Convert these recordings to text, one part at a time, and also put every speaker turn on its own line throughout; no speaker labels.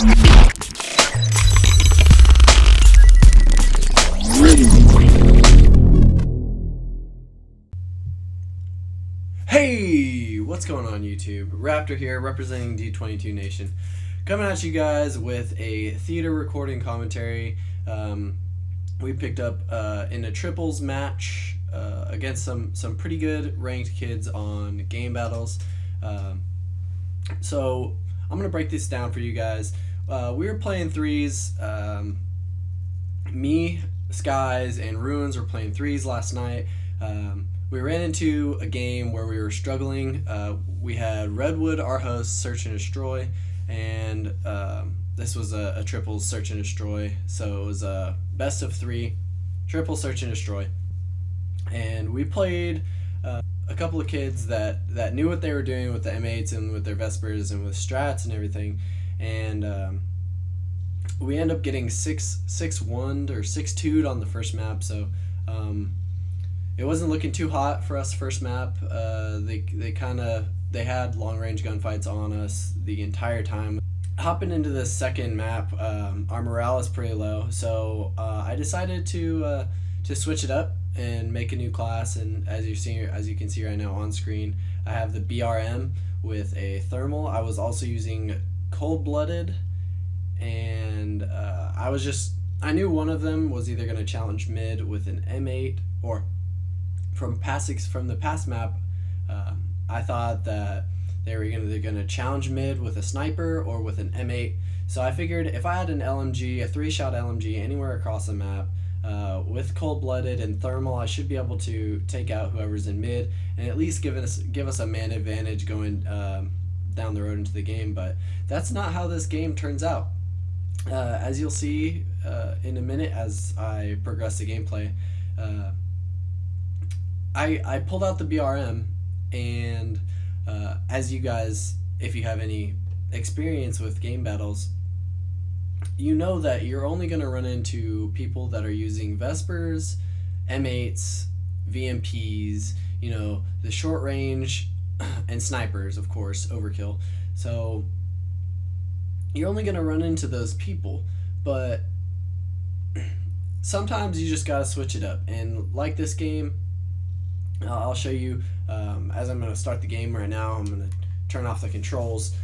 Hey, what's going on YouTube? Raptor here, representing D22 Nation, coming at you guys with a theater recording commentary. We picked up in a triples match against some pretty good ranked kids on game battles. So I'm gonna break this down for you guys. We were playing threes. Me, Skies, and Ruins were playing threes last night. We ran into a game where we were struggling. We had Redwood, our host, search and destroy, and this was a triple search and destroy. So it was a best of three, triple search and destroy. And we played a couple of kids that knew what they were doing with the M8s and with their Vespers and with strats and everything. And we ended up getting 6-1'd or 6-2'd on the first map. So it wasn't looking too hot for us first map. They had long range gunfights on us the entire time. Hopping into the second map, our morale is pretty low, so I decided to switch it up and make a new class. And as you can see right now on screen, I have the BRM with a thermal. I was also using cold-blooded, and I knew one of them was either going to challenge mid with an M8 or from the past map, I thought that they were either going to challenge mid with a sniper or with an M8. So I figured if I had an LMG, a 3-shot LMG anywhere across the map, with cold-blooded and thermal, I should be able to take out whoever's in mid and at least give us a man advantage going down the road into the game. But that's not how this game turns out. As you'll see in a minute as I progress the gameplay, I pulled out the BRM, and as you guys, if you have any experience with game battles, you know that you're only going to run into people that are using Vespers, M8s, VMPs, the short range, and snipers, of course, overkill. So you're only going to run into those people, but sometimes you just got to switch it up. And like this game, I'll show you as I'm going to start the game right now. I'm going to turn off the controls.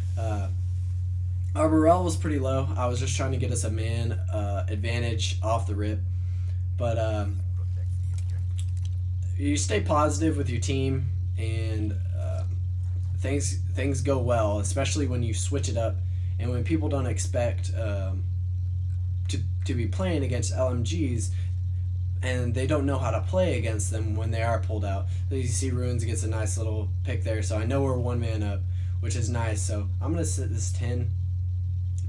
Our morale was pretty low. I was just trying to get us a man advantage off the rip. But you stay positive with your team, and things go well, especially when you switch it up and when people don't expect to be playing against LMGs, and they don't know how to play against them when they are pulled out. So you see Ruins gets a nice little pick there, so I know we're one man up, which is nice. So I'm going to set this 10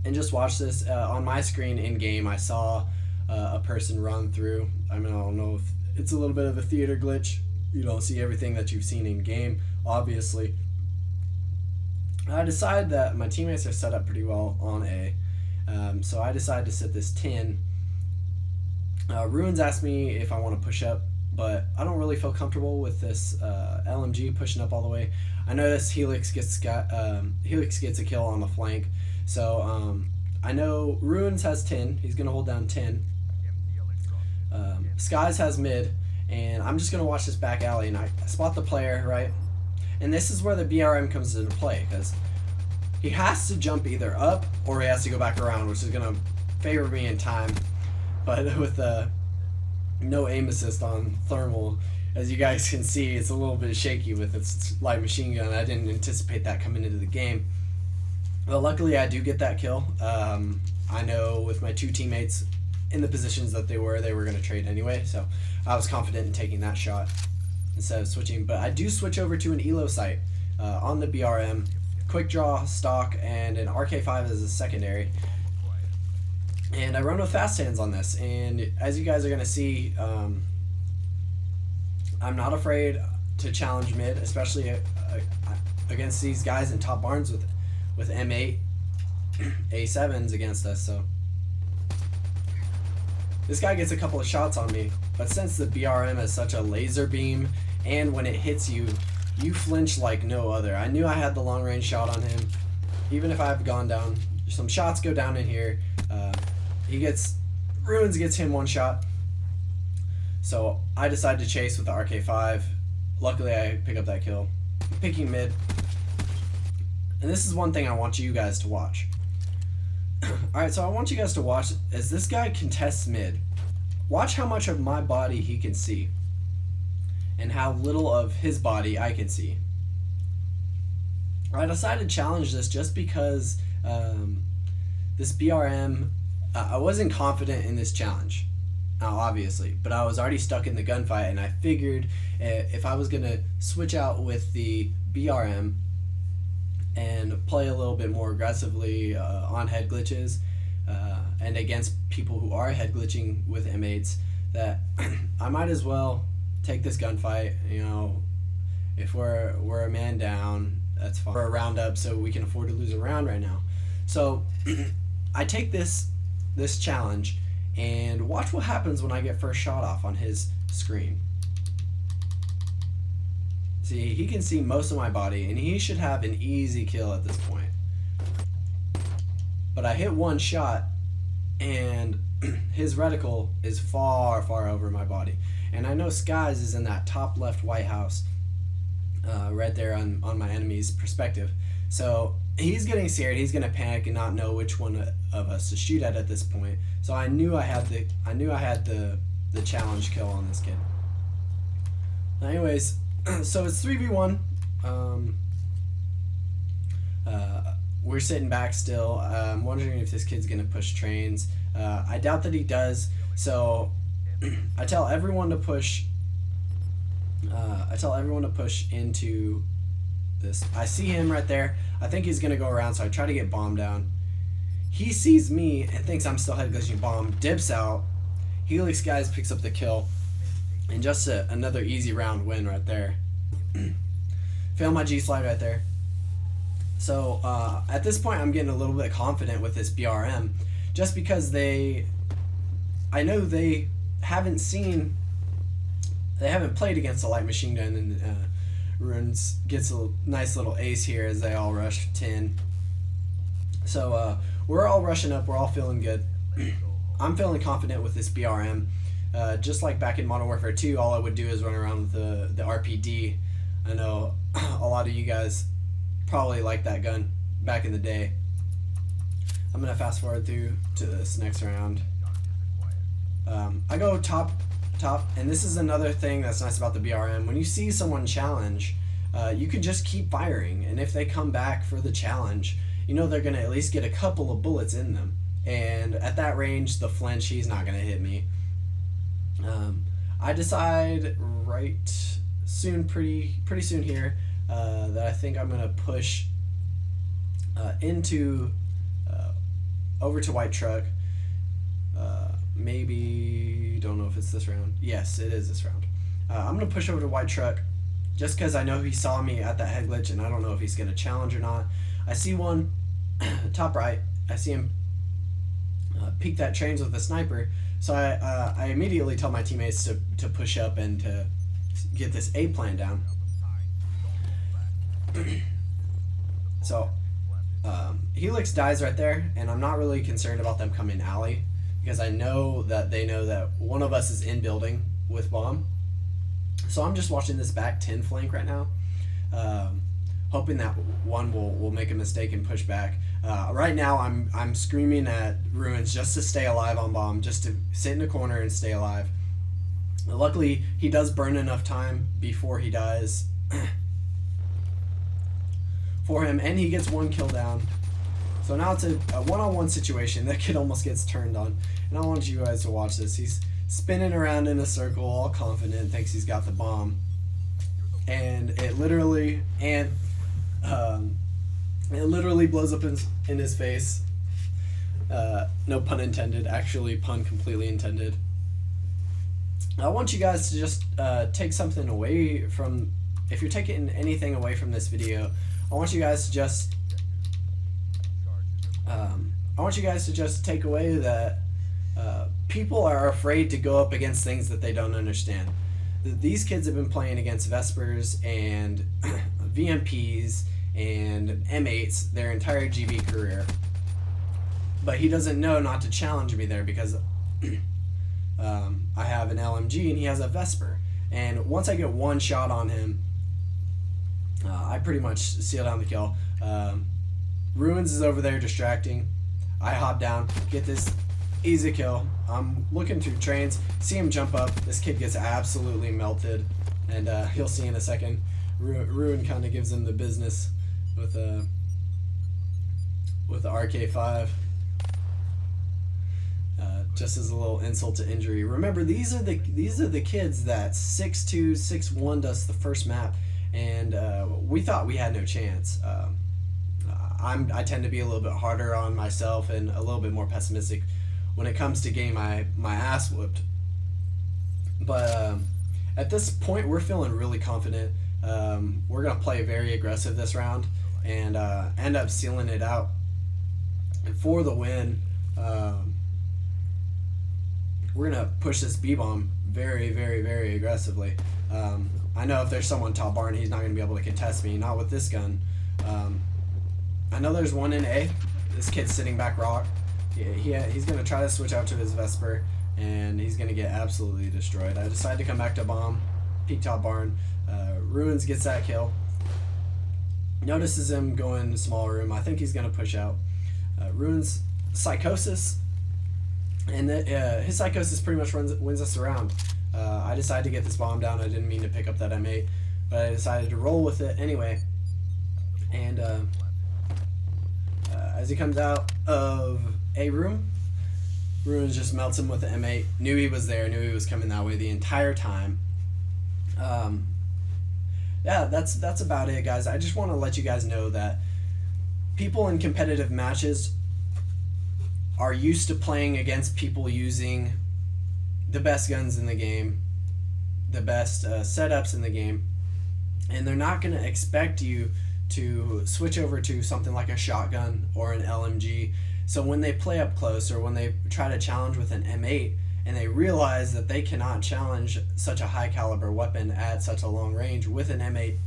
and just watch this. On my screen in game, I saw a person run through. I don't know if it's a little bit of a theater glitch. You don't see everything that you've seen in game, obviously. I decided that my teammates are set up pretty well on A, so I decided to set this 10. Ruins asked me if I want to push up, but I don't really feel comfortable with this LMG pushing up all the way. I noticed Helix gets a kill on the flank, so I know Ruins has 10. He's gonna hold down 10. Skies has mid, and I'm just gonna watch this back alley, and I spot the player right, and this is where the BRM comes into play, because he has to jump either up or he has to go back around, which is gonna favor me in time. But with no aim assist on thermal, as you guys can see, it's a little bit shaky with its light machine gun. I didn't anticipate that coming into the game. But luckily I do get that kill. I know with my two teammates in the positions that they were going to trade anyway, so I was confident in taking that shot instead of switching. But I do switch over to an ELO sight on the BRM, quick draw stock, and an RK5 as a secondary. And I run with fast hands on this, and as you guys are going to see, I'm not afraid to challenge mid, especially against these guys in top barns with M8, A7s against us. So this guy gets a couple of shots on me, but since the BRM is such a laser beam, and when it hits you, you flinch like no other. I knew I had the long range shot on him. Even if I've gone down some shots go down in here. Ruins gets him one shot. So I decide to chase with the RK5. Luckily, I pick up that kill. I'm picking mid. And this is one thing I want you guys to watch. Alright, so I want you guys to watch as this guy contests mid. Watch how much of my body he can see. And how little of his body I can see. I decided to challenge this just because this BRM, I wasn't confident in this challenge. Obviously, but I was already stuck in the gunfight, and I figured if I was going to switch out with the BRM and play a little bit more aggressively on head glitches and against people who are head glitching with M8s, that I might as well take this gunfight. You know, if we're a man down, that's fine. We're a round up, so we can afford to lose a round right now. So I take this challenge, and watch what happens when I get first shot off on his screen. See, he can see most of my body, and he should have an easy kill at this point. But I hit one shot, and his reticle is far, far over my body. And I know Skies is in that top left White House, right there on my enemy's perspective. So he's getting scared. He's gonna panic and not know which one of us to shoot at this point. So I knew I had the challenge kill on this kid. Anyways, so it's 3v1. We're sitting back still. I'm wondering if this kid's gonna push trains. I doubt that he does. So I tell everyone to push. Into this. I see him right there. I think he's gonna go around, so I try to get bomb down. He sees me and thinks I'm still head glitching bomb, dips out. Helix Guys picks up the kill, and just another easy round win right there. Fail my G slide right there. So at this point, I'm getting a little bit confident with this BRM, just because I know they haven't played against a light machine gun, and Ruins gets a nice little ace here as they all rush 10. So we're all rushing up, we're all feeling good. I'm feeling confident with this BRM. Just like back in Modern Warfare 2, all I would do is run around with the RPD. I know a lot of you guys probably like that gun back in the day. I'm going to fast forward through to this next round. I go top, and this is another thing that's nice about the BRM. When you see someone challenge, you can just keep firing, and if they come back for the challenge, you know they're going to at least get a couple of bullets in them. And at that range, the flinch, he's not going to hit me. I decide pretty soon here that I think I'm going to push over to White Truck. Maybe, don't know if it's this round. Yes, it is this round. I'm going to push over to White Truck just because I know he saw me at that head glitch, and I don't know if he's going to challenge or not. I see one, top right. I see him peek that trains with a sniper. So I immediately tell my teammates to push up and to get this A plan down. So Helix dies right there, and I'm not really concerned about them coming alley, because I know that they know that one of us is in building with bomb. So I'm just watching this back 10 flank right now, hoping that one will make a mistake and push back. Right now I'm screaming at Ruins just to stay alive on bomb, just to sit in a corner and stay alive. Luckily, he does burn enough time before he dies for him, and he gets one kill down. So now it's a one-on-one situation. That kid almost gets turned on, and I want you guys to watch this. He's spinning around in a circle, all confident, thinks he's got the bomb, and it literally blows up in his face. No pun intended. Actually, pun completely intended. I want you guys to just take something away from. If you're taking anything away from this video, I want you guys to just. Take away that people are afraid to go up against things that they don't understand. These kids have been playing against Vespers and VMPs and M8s their entire GB career. but he doesn't know not to challenge me there because I have an LMG and he has a Vesper. And once I get one shot on him, I pretty much seal down the kill. Ruins is over there distracting. I hop down, get this easy kill. I'm looking through trains, see him jump up. This kid gets absolutely melted, and he'll see in a second. Ruin kind of gives him the business with the RK5. Just as a little insult to injury. Remember, these are the kids that 6'2", 6'1" does the first map, and we thought we had no chance. I tend to be a little bit harder on myself and a little bit more pessimistic when it comes to getting my ass whooped. But at this point, we're feeling really confident. We're gonna play very aggressive this round and end up sealing it out. And for the win, we're gonna push this B-bomb very, very, very aggressively. I know if there's someone top barn, he's not gonna be able to contest me. Not with this gun. I know there's one in A. This kid's sitting back rock. He's gonna try to switch out to his Vesper, and he's gonna get absolutely destroyed. I decide to come back to bomb, peek top barn. Ruins gets that kill. Notices him going small room. I think he's gonna push out. Ruins psychosis, and his psychosis pretty much wins us around. I decided to get this bomb down. I didn't mean to pick up that M8, but I decided to roll with it anyway. And as he comes out of A room, Ruins just melts him with the M8. Knew he was there, knew he was coming that way the entire time. Yeah, that's about it, guys. I just want to let you guys know that people in competitive matches are used to playing against people using the best guns in the game, the best setups in the game, and they're not going to expect you to switch over to something like a shotgun or an LMG. So when they play up close or when they try to challenge with an M8 and they realize that they cannot challenge such a high caliber weapon at such a long range with an M8,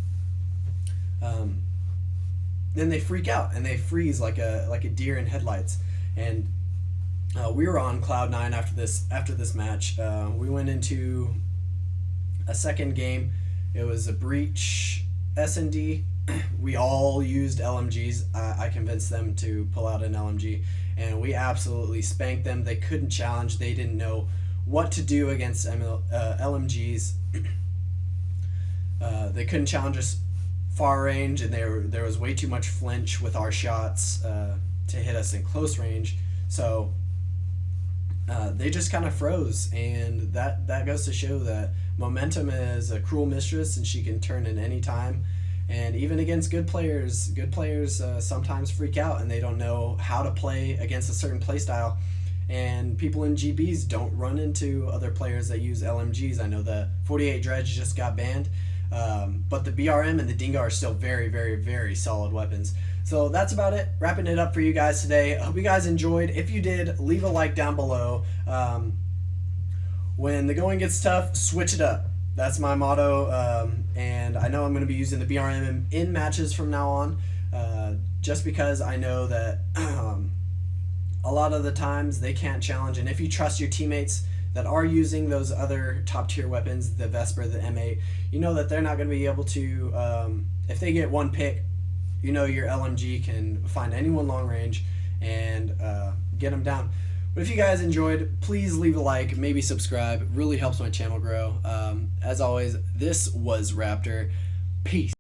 then they freak out and they freeze like a deer in headlights. And we were on cloud nine after this match. We went into a second game. It was a breach S&D. We all used LMGs. I convinced them to pull out an LMG, and we absolutely spanked them. They couldn't challenge. They didn't know what to do against LMGs. They couldn't challenge us far range, and there was way too much flinch with our shots to hit us in close range. So they just kind of froze, and that goes to show that momentum is a cruel mistress, and she can turn in any time. And even against good players sometimes freak out and they don't know how to play against a certain play style. And people in GBs don't run into other players that use LMGs. I know the 48 Dredge just got banned, but the BRM and the Dingo are still very, very, very solid weapons. So that's about it. Wrapping it up for you guys today. I hope you guys enjoyed. If you did, leave a like down below. When the going gets tough, switch it up. That's my motto, and I know I'm going to be using the BRM in matches from now on, just because I know that a lot of the times they can't challenge, and if you trust your teammates that are using those other top tier weapons, the Vesper, the M8, you know that they're not going to be able to, if they get one pick, you know your LMG can find anyone long range and get them down. But if you guys enjoyed, please leave a like, maybe subscribe. It really helps my channel grow. As always, this was Raptor. Peace.